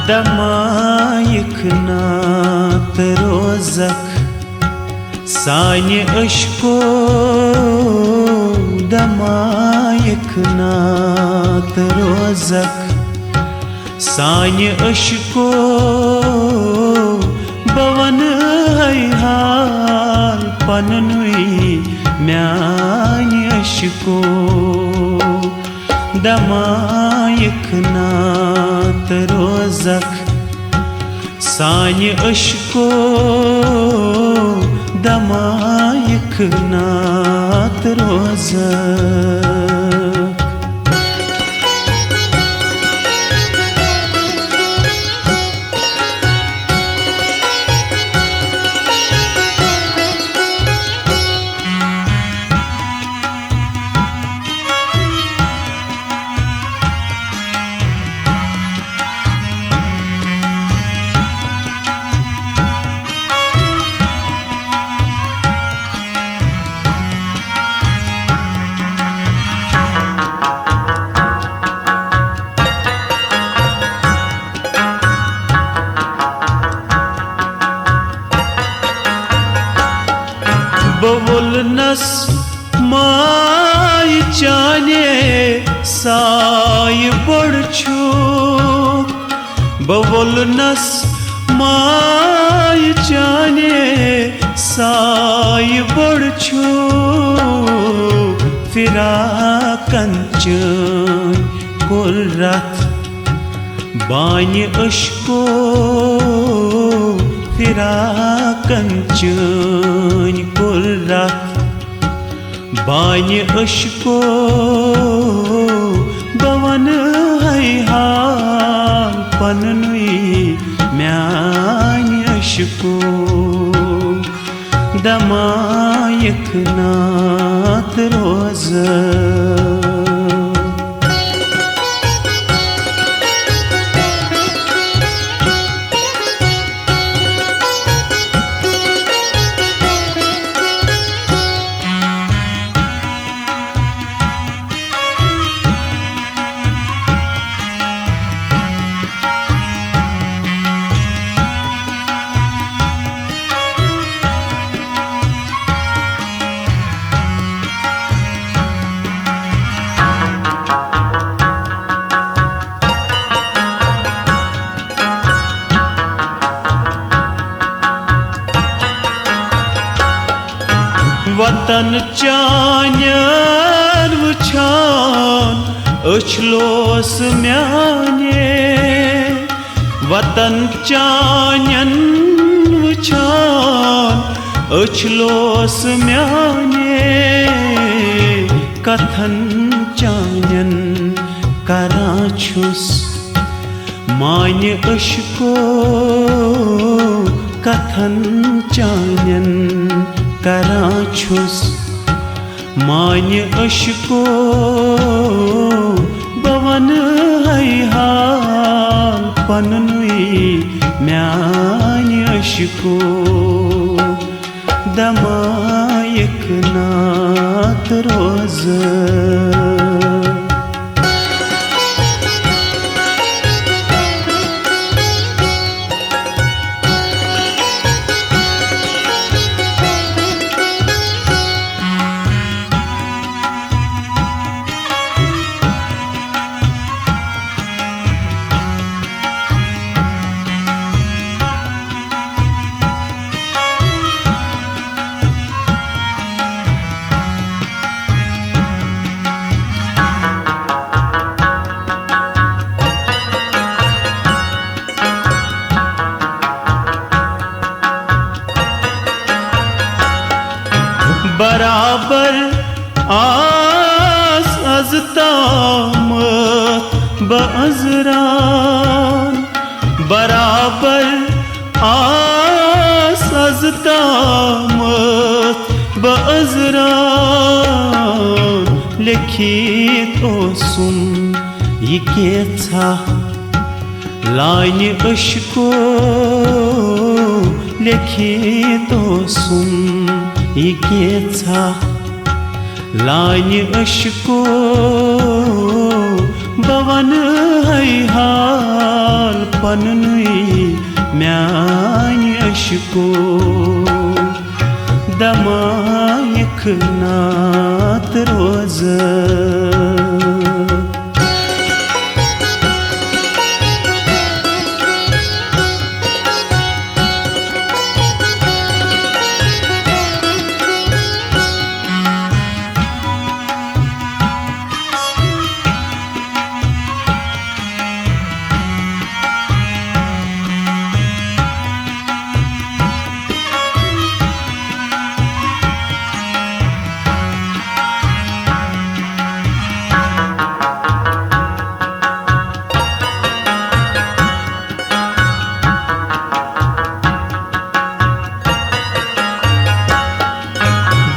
दमायक नात रोजक सान्य अशको दमायक नात रोजक सान्य अशको बवन है हाल पननुई म्यान्य अशको दमायक नात रोजक सान्य अशको दमायक नात रोजक बवुलनस माय चाने साय बड़छो बवुलनस माय चाने साय बड़छो फिरा कंचन कुर्रत बान्य अशको फिरा कंचन कुर्रत बान्य अशको बवन है हाल पननुई म्यान्य अशको दमायक नात रोजक वतन चान्यन वुछान अछलोस म्याने वतन चान्यन वुछान अछलोस म्याने कथन चान्यन कराछुस मान्य अशको कथन चान्यन कराछुस मान्य अशको बवन है हाल पननुई म्यान्य अशको दमायक नात रोजक बराबर आस अज़तामत बअज़रान बराबर आस अज़तामत बअज़रान लिखित ओसुम ये केथा लान्य अशको लिखित ओसुम ये केथा लान्य अशको बवन है हाल पनुनुई म्यान अशको दमायक नात रोज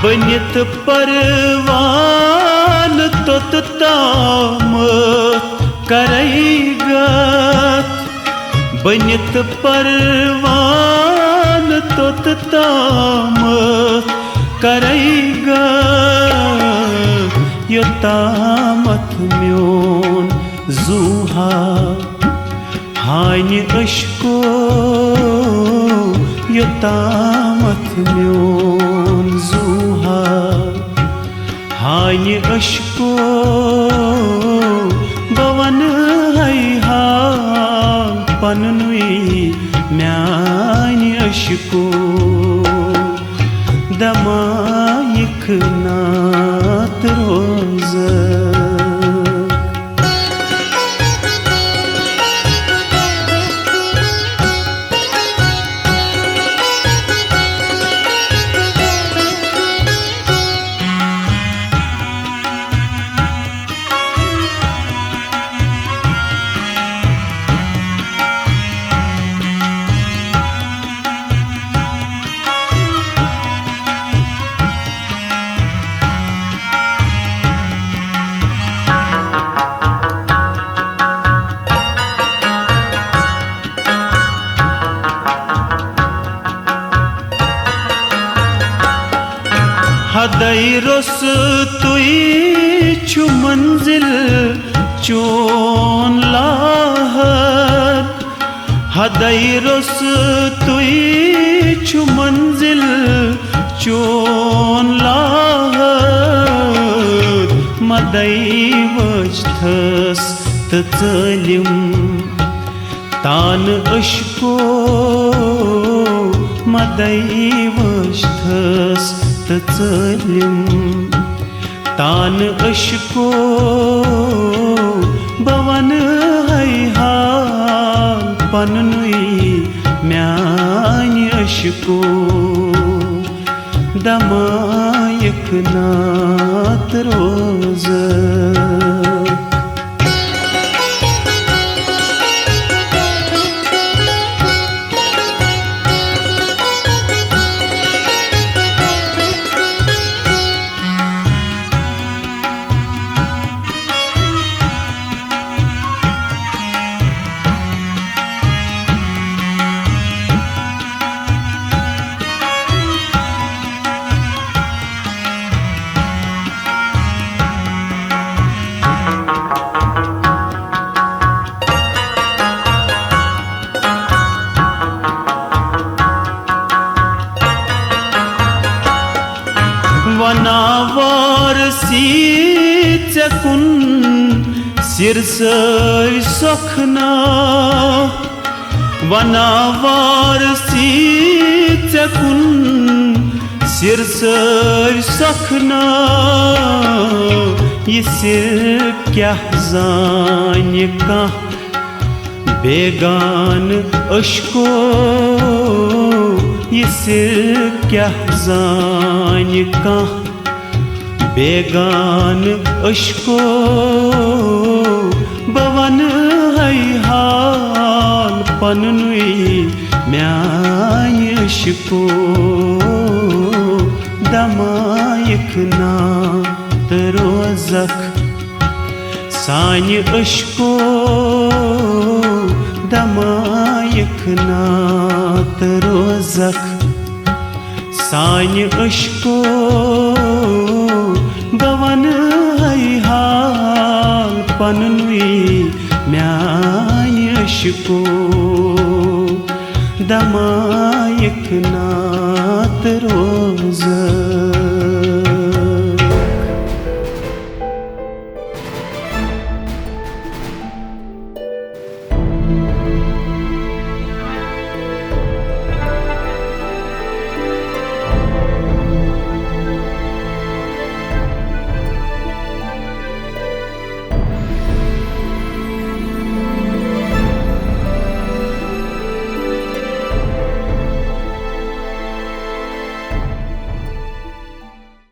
बनित परवान तोत ताम करैगत बनित परवान तोत ताम करैगत योतामत म्योन जुहा हान अशको योतामत म्योन जुहा हान अशको बवन है पनुनुई म्यान अशको दमायक नात रोज हदै रोस तुई छु मंजिल चोन लाहत हदै रोस तुई छु मंजिल चोन लाहत मदै वजथस तचलिम तान अशको मदै वजथस तचलिम तान अशको बवन है पनुनुई म्यान अशको दमायक नात रोज वनावर सीचकुन सिरसै सखना वनावर सीचकुन सिरसै सखना ये सिर क्या जान का बेगान अशको ये सिर क्या जान का बेगान अशको बवन है पनुनुई म्यान अशको दमायक नात रोजक सान अशको दमायक नात रोजक सान अशको बवन है पनुनुई म्यान को दमायक नात रोज़